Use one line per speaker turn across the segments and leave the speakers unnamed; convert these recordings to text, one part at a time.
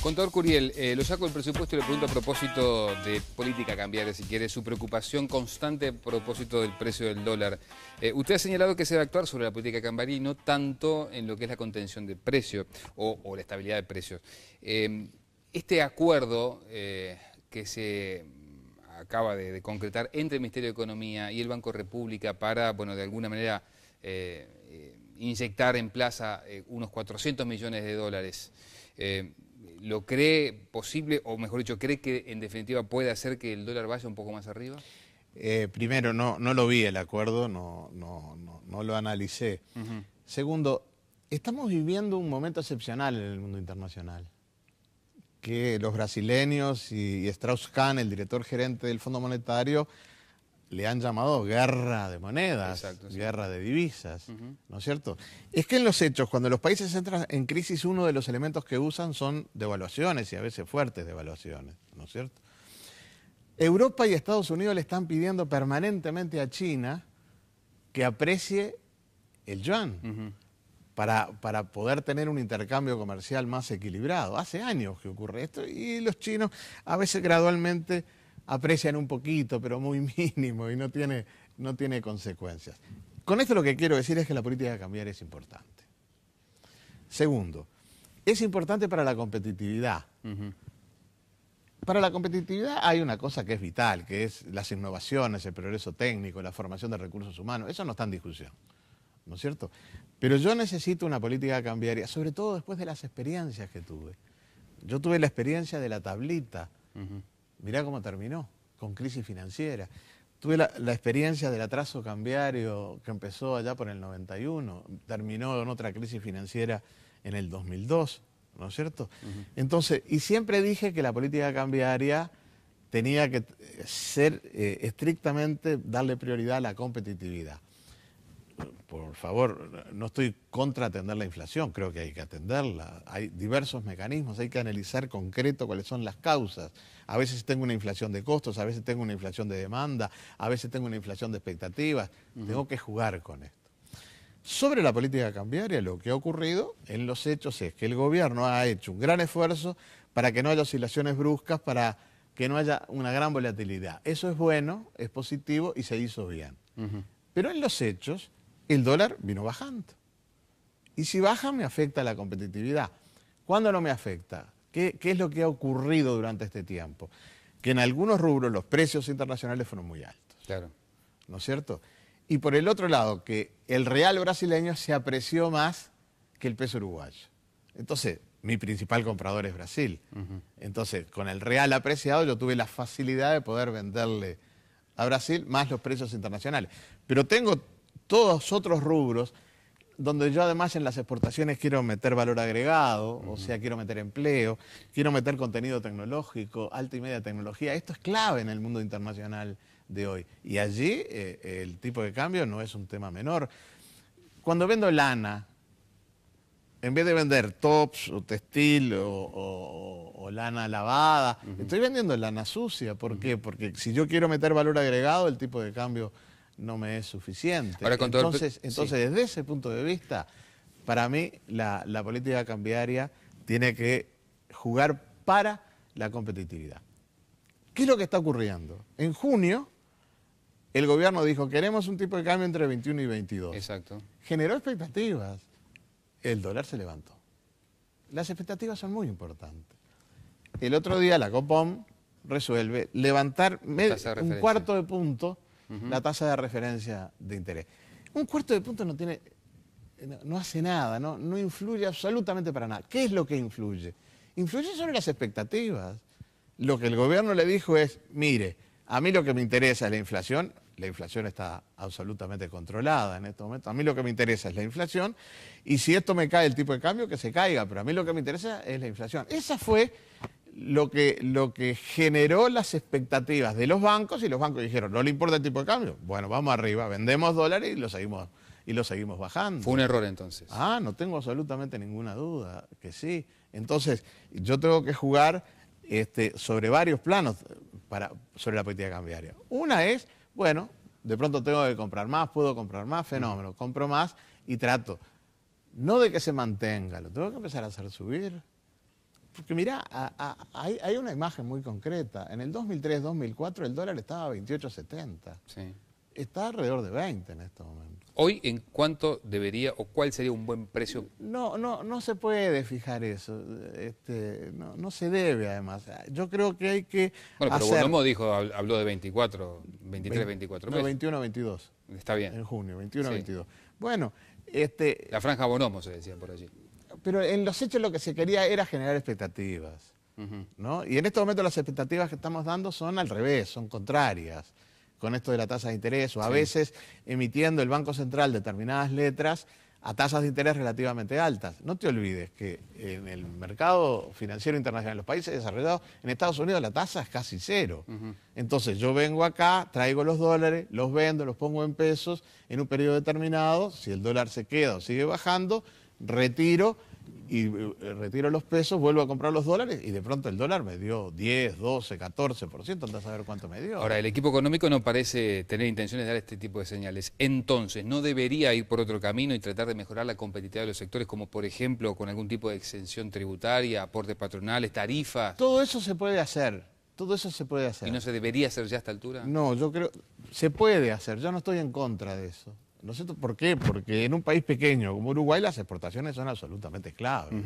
Contador Curiel, lo saco del presupuesto y le pregunto a propósito de política cambiaria, si quiere, su preocupación constante a propósito del precio del dólar. Usted ha señalado que se debe actuar sobre la política cambiaria y no tanto en lo que es la contención de precios o la estabilidad de precios. Este acuerdo que se acaba de concretar entre el Ministerio de Economía y el Banco República para, bueno, de alguna manera inyectar en plaza unos 400 millones de dólares. ¿Lo cree posible, o mejor dicho, cree que en definitiva puede hacer que el dólar vaya un poco más arriba?
Primero, no lo vi el acuerdo, no lo analicé. Segundo, estamos viviendo un momento excepcional en el mundo internacional. Que los brasileños y Strauss-Kahn, el director gerente del Fondo Monetario, le han llamado guerra de monedas, exacto, sí, guerra de divisas, ¿no es cierto? Es que en los hechos, cuando los países entran en crisis, uno de los elementos que usan son devaluaciones y a veces fuertes devaluaciones, ¿no es cierto? Europa y Estados Unidos le están pidiendo permanentemente a China que aprecie el yuan para poder tener un intercambio comercial más equilibrado. Hace años que ocurre esto y los chinos a veces gradualmente aprecian un poquito, pero muy mínimo y no tiene consecuencias. Con esto lo que quiero decir es que la política cambiaria es importante. Segundo, es importante para la competitividad. Para la competitividad hay una cosa que es vital, que es las innovaciones, el progreso técnico, la formación de recursos humanos. Eso no está en discusión, ¿no es cierto? Pero yo necesito una política cambiaria, sobre todo después de las experiencias que tuve. Yo tuve la experiencia de la tablita. Mirá cómo terminó, con crisis financiera. Tuve la experiencia del atraso cambiario que empezó allá por el 91, terminó en otra crisis financiera en el 2002, ¿no es cierto? Entonces, y siempre dije que la política cambiaria tenía que ser estrictamente, darle prioridad a la competitividad. Por favor, no estoy contra atender la inflación, creo que hay que atenderla. Hay diversos mecanismos, hay que analizar concreto cuáles son las causas. A veces tengo una inflación de costos, a veces tengo una inflación de demanda, a veces tengo una inflación de expectativas. Tengo que jugar con esto. Sobre la política cambiaria, lo que ha ocurrido en los hechos es que el gobierno ha hecho un gran esfuerzo para que no haya oscilaciones bruscas, para que no haya una gran volatilidad. Eso es bueno, es positivo y se hizo bien. Pero en los hechos, el dólar vino bajando. Y si baja, me afecta la competitividad. ¿Cuándo no me afecta? ¿Qué es lo que ha ocurrido durante este tiempo? Que en algunos rubros los precios internacionales fueron muy altos.
Claro.
¿No es cierto? Y por el otro lado, que el real brasileño se apreció más que el peso uruguayo. Entonces, mi principal comprador es Brasil. Entonces, con el real apreciado, yo tuve la facilidad de poder venderle a Brasil más los precios internacionales. Pero tengo todos otros rubros donde yo además en las exportaciones quiero meter valor agregado, o sea, quiero meter empleo, quiero meter contenido tecnológico, alta y media tecnología. Esto es clave en el mundo internacional de hoy. Y allí el tipo de cambio no es un tema menor. Cuando vendo lana, en vez de vender tops o textil o lana lavada, estoy vendiendo lana sucia. ¿Por qué? Porque si yo quiero meter valor agregado, el tipo de cambio no me es suficiente.
Ahora,
Entonces desde ese punto de vista, para mí la política cambiaria tiene que jugar para la competitividad. ¿Qué es lo que está ocurriendo? En junio, el gobierno dijo, queremos un tipo de cambio entre 21 y 22.
Exacto.
Generó expectativas. El dólar se levantó. Las expectativas son muy importantes. El otro día la Copom resuelve levantar un cuarto de punto la tasa de referencia de interés. Un cuarto de punto no hace nada, no influye absolutamente para nada. ¿Qué es lo que influye? Influye sobre las expectativas. Lo que el gobierno le dijo es, mire, a mí lo que me interesa es la inflación está absolutamente controlada en este momento, a mí lo que me interesa es la inflación, y si esto me cae el tipo de cambio, que se caiga, pero a mí lo que me interesa es la inflación. Esa fue lo que generó las expectativas de los bancos, y los bancos dijeron, no le importa el tipo de cambio, bueno, vamos arriba, vendemos dólares y lo seguimos bajando.
Fue un error entonces.
No tengo absolutamente ninguna duda que sí. Entonces, yo tengo que jugar sobre varios planos sobre la política cambiaria. Una es, bueno, de pronto tengo que comprar más, puedo comprar más, fenómeno, compro más y trato, no de que se mantenga, lo tengo que empezar a hacer subir. Porque mirá, hay una imagen muy concreta. En el 2003-2004 el dólar estaba a 28.70.
Sí.
Está alrededor de 20 en este momento.
Hoy, ¿en cuánto debería o cuál sería un buen precio?
No se puede fijar eso. No se debe, además. Yo creo que hay que
Bueno, pero
hacer...
Bonomo habló de 24, 23, 24
No,
pesos.
21, 22.
Está bien.
En junio, 21,
Sí.
22. Bueno,
La franja Bonomo se decía por allí.
pero en los hechos lo que se quería era generar expectativas, ¿no? Y en este momento las expectativas que estamos dando son al revés, son contrarias, con esto de la tasa de interés, o a veces emitiendo el Banco Central determinadas letras a tasas de interés relativamente altas. No te olvides que en el mercado financiero internacional, en los países desarrollados, en Estados Unidos la tasa es casi cero. Entonces yo vengo acá, traigo los dólares, los vendo, los pongo en pesos, en un periodo determinado, si el dólar se queda o sigue bajando, retiro los pesos, vuelvo a comprar los dólares y de pronto el dólar me dio 10, 12, 14%, andás a ver cuánto me dio.
Ahora, el equipo económico no parece tener intenciones de dar este tipo de señales. Entonces, ¿no debería ir por otro camino y tratar de mejorar la competitividad de los sectores, como por ejemplo con algún tipo de exención tributaria, aportes patronales, tarifas?
Todo eso se puede hacer, todo eso se puede hacer.
¿Y no se debería hacer ya a esta altura?
No, yo creo, se puede hacer, yo no estoy en contra de eso. ¿No sé por qué? Porque en un país pequeño como Uruguay las exportaciones son absolutamente claves,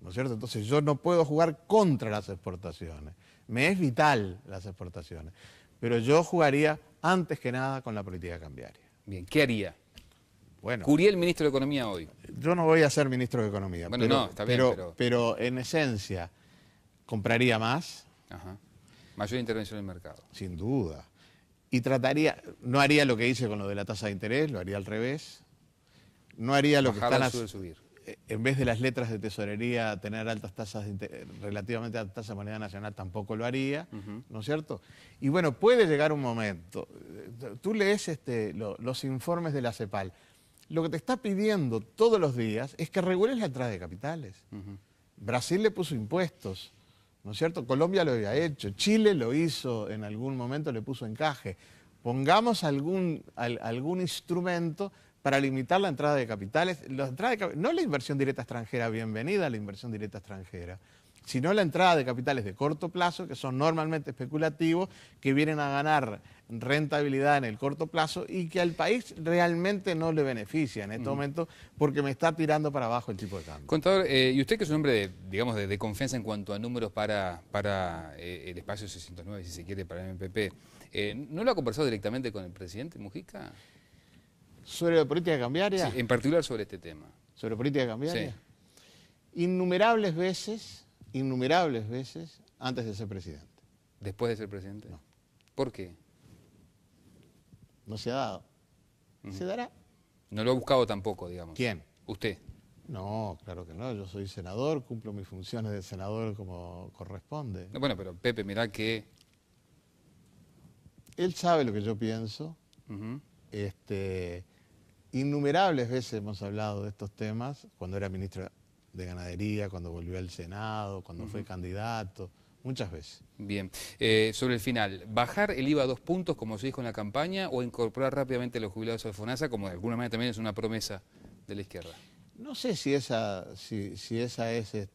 ¿no es cierto? Entonces yo no puedo jugar contra las exportaciones. Me es vital las exportaciones. Pero yo jugaría antes que nada con la política cambiaria.
Bien, ¿qué haría?
Bueno,
Curiel, ministro de Economía hoy.
yo no voy a ser ministro de Economía.
Bueno, no, está bien,
pero en esencia, compraría más,
Ajá. Mayor intervención en el mercado.
sin duda. Y trataría, no haría lo que hice con lo de la tasa de interés, lo haría al revés. No haría lo
Bajar,
que están
subir.
En vez de las letras de tesorería tener altas tasas relativamente altas tasas de moneda nacional, tampoco lo haría, ¿no es cierto? Y bueno, puede llegar un momento. Tú lees los informes de la CEPAL. Lo que te está pidiendo todos los días es que regules la entrada de capitales. Brasil le puso impuestos, ¿no es cierto? Colombia lo había hecho, Chile lo hizo en algún momento, le puso encaje. Pongamos algún instrumento para limitar la entrada de capitales. No la inversión directa extranjera, bienvenida a la inversión directa extranjera, sino la entrada de capitales de corto plazo, que son normalmente especulativos, que vienen a ganar rentabilidad en el corto plazo y que al país realmente no le beneficia en este momento porque me está tirando para abajo el tipo de cambio.
Contador, y usted que es un hombre de confianza en cuanto a números para el espacio 609, si se quiere, para el MPP, ¿no lo ha conversado directamente con el presidente Mujica?
¿Sobre la política cambiaria?
Sí, en particular sobre este tema.
¿Sobre política cambiaria?
Sí.
Innumerables veces antes de ser presidente.
¿Después de ser presidente?
No.
¿Por qué?
No se ha dado. ¿Se dará?
No lo ha buscado tampoco, digamos.
¿Quién?
¿Usted?
No, claro que no. Yo soy senador, cumplo mis funciones de senador como corresponde.
No, bueno, pero Pepe, mirá que...
Él sabe lo que yo pienso. Innumerables veces hemos hablado de estos temas, cuando era ministro de Ganadería, cuando volvió al Senado, cuando fue candidato, muchas veces.
Bien. Sobre el final, ¿bajar el IVA a 2 puntos, como se dijo en la campaña, o incorporar rápidamente a los jubilados al FONASA, como de alguna manera también es una promesa de la izquierda?
No sé si esa es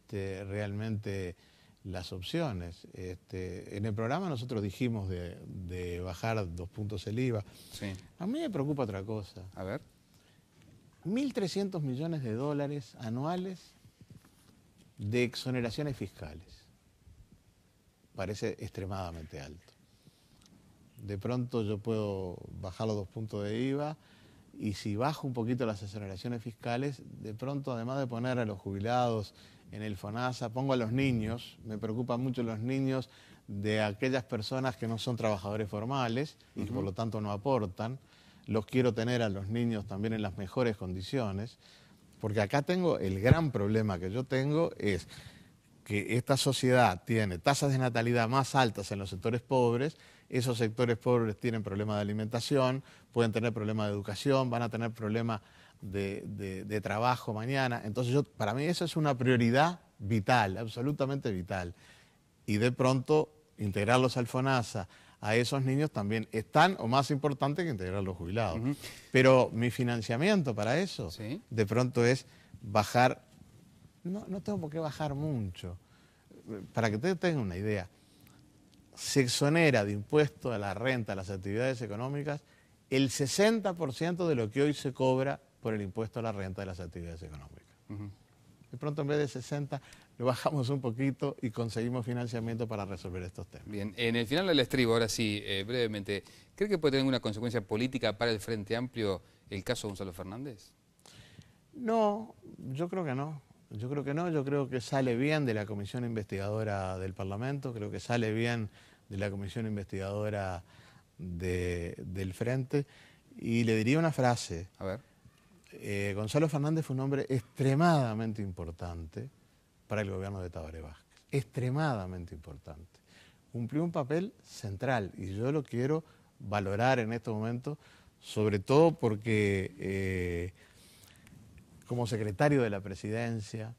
realmente las opciones. En el programa nosotros dijimos de bajar 2 puntos el IVA.
Sí.
A mí me preocupa otra cosa.
A ver.
1.300 millones de dólares anuales de exoneraciones fiscales. Parece extremadamente alto. De pronto yo puedo bajar los 2 puntos de IVA y si bajo un poquito las exoneraciones fiscales, de pronto además de poner a los jubilados en el FONASA, pongo a los niños, me preocupan mucho los niños de aquellas personas que no son trabajadores formales y que por lo tanto no aportan. Los quiero tener a los niños también en las mejores condiciones, porque acá tengo el gran problema que yo tengo es que esta sociedad tiene tasas de natalidad más altas en los sectores pobres, esos sectores pobres tienen problemas de alimentación, pueden tener problemas de educación, van a tener problemas de trabajo mañana. Entonces para mí eso es una prioridad vital, absolutamente vital. Y de pronto integrarlos al FONASA a esos niños también es tan o más importante que integrar a los jubilados. Pero mi financiamiento para eso, de pronto es bajar, no tengo por qué bajar mucho, para que ustedes tengan una idea, se exonera de impuesto a la renta, a las actividades económicas, el 60% de lo que hoy se cobra por el impuesto a la renta de las actividades económicas. De pronto, en vez de 60, lo bajamos un poquito y conseguimos financiamiento para resolver estos temas.
Bien, en el final del estribo, ahora sí, brevemente, ¿cree que puede tener una consecuencia política para el Frente Amplio el caso Gonzalo Fernández?
No, yo creo que no. Yo creo que no, yo creo que sale bien de la comisión investigadora del Parlamento, creo que sale bien de la comisión investigadora del Frente. Y le diría una frase.
A ver.
Gonzalo Fernández fue un hombre extremadamente importante para el gobierno de Tabaré Vázquez. Extremadamente importante. Cumplió un papel central y yo lo quiero valorar en estos momentos, sobre todo porque como secretario de la presidencia,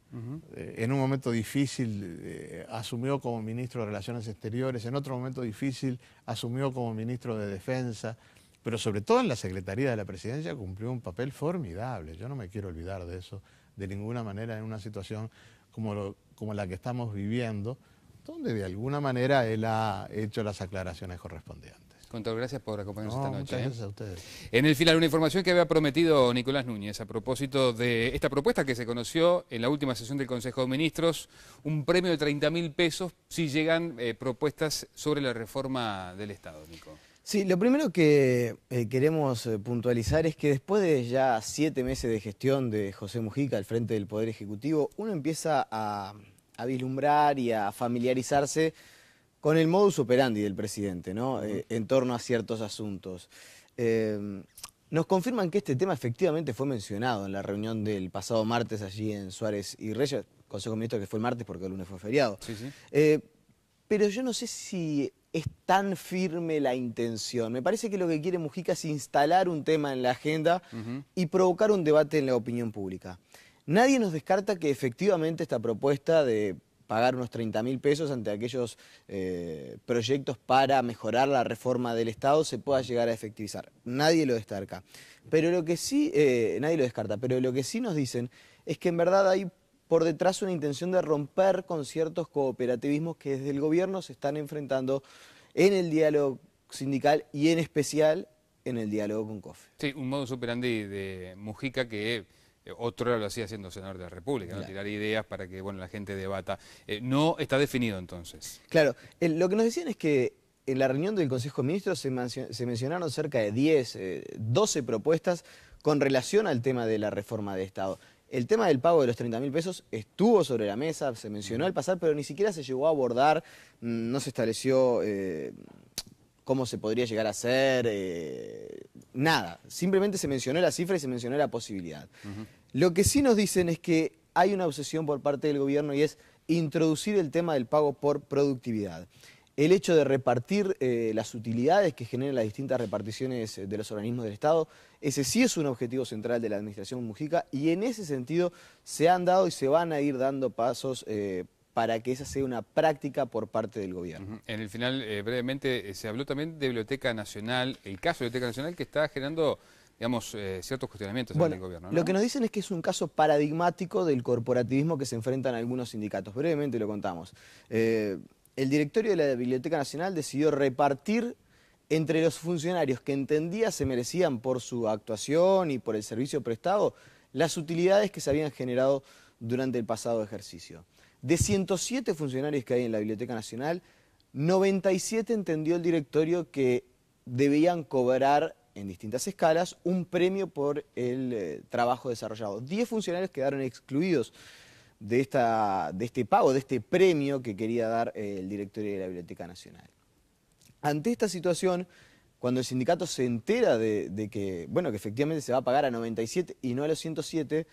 en un momento difícil asumió como ministro de Relaciones Exteriores, en otro momento difícil asumió como ministro de Defensa, pero sobre todo en la Secretaría de la Presidencia cumplió un papel formidable. Yo no me quiero olvidar de eso, de ninguna manera, en una situación como la que estamos viviendo, donde de alguna manera él ha hecho las aclaraciones correspondientes.
Contador, gracias por acompañarnos esta noche.
Muchas gracias a ustedes.
En el final, una información que había prometido Nicolás Núñez a propósito de esta propuesta que se conoció en la última sesión del Consejo de Ministros, un premio de 30.000 pesos si llegan propuestas sobre la reforma del Estado, Nico.
Sí, lo primero que queremos puntualizar es que después de ya 7 meses de gestión de José Mujica al frente del Poder Ejecutivo, uno empieza a vislumbrar y a familiarizarse con el modus operandi del presidente, ¿no? En torno a ciertos asuntos. Nos confirman que este tema efectivamente fue mencionado en la reunión del pasado martes allí en Suárez y Reyes, Consejo de Ministros que fue el martes porque el lunes fue feriado.
Sí, sí.
Pero yo no sé si es tan firme la intención. Me parece que lo que quiere Mujica es instalar un tema en la agenda y provocar un debate en la opinión pública. Nadie nos descarta que efectivamente esta propuesta de pagar unos 30.000 pesos ante aquellos proyectos para mejorar la reforma del Estado se pueda llegar a efectivizar. Nadie lo descarta. Pero lo que sí, nadie lo descarta, pero lo que sí nos dicen es que en verdad hay por detrás una intención de romper con ciertos cooperativismos que desde el gobierno se están enfrentando en el diálogo sindical y en especial en el diálogo con COFE.
Sí, un modus operandi de Mujica que otro lo hacía siendo senador de la República, ¿no? Tirar ideas para que la gente debata. No está definido entonces.
Claro, lo que nos decían es que en la reunión del Consejo de Ministros se mencionaron cerca de 10, 12 propuestas con relación al tema de la reforma de Estado. El tema del pago de los 30.000 pesos estuvo sobre la mesa, se mencionó al pasar, pero ni siquiera se llegó a abordar, no se estableció cómo se podría llegar a hacer, nada. Simplemente se mencionó la cifra y se mencionó la posibilidad. Lo que sí nos dicen es que hay una obsesión por parte del gobierno y es introducir el tema del pago por productividad. El hecho de repartir las utilidades que generan las distintas reparticiones de los organismos del Estado, ese sí es un objetivo central de la administración Mujica y en ese sentido se han dado y se van a ir dando pasos para que esa sea una práctica por parte del gobierno.
En el final, brevemente, se habló también de Biblioteca Nacional, el caso de Biblioteca Nacional que está generando, digamos, ciertos cuestionamientos en el gobierno, ¿no?
Lo que nos dicen es que es un caso paradigmático del corporativismo que se enfrentan algunos sindicatos. Brevemente lo contamos. El directorio de la Biblioteca Nacional decidió repartir entre los funcionarios que entendía se merecían por su actuación y por el servicio prestado las utilidades que se habían generado durante el pasado ejercicio. De 107 funcionarios que hay en la Biblioteca Nacional, 97 entendió el directorio que debían cobrar en distintas escalas un premio por el trabajo desarrollado. 10 funcionarios quedaron excluidos de este pago, de este premio que quería dar el directorio de la Biblioteca Nacional. Ante esta situación, cuando el sindicato se entera de que efectivamente se va a pagar a 97 y no a los 107,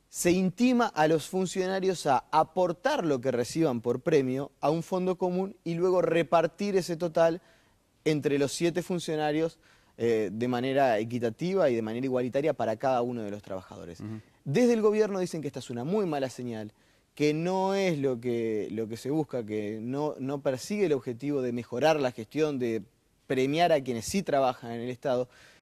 se intima a los funcionarios a aportar lo que reciban por premio a un fondo común y luego repartir ese total entre los 7 funcionarios de manera equitativa y de manera igualitaria para cada uno de los trabajadores. Desde el gobierno dicen que esta es una muy mala señal, que no es lo que se busca, que no persigue el objetivo de mejorar la gestión, de premiar a quienes sí trabajan en el Estado,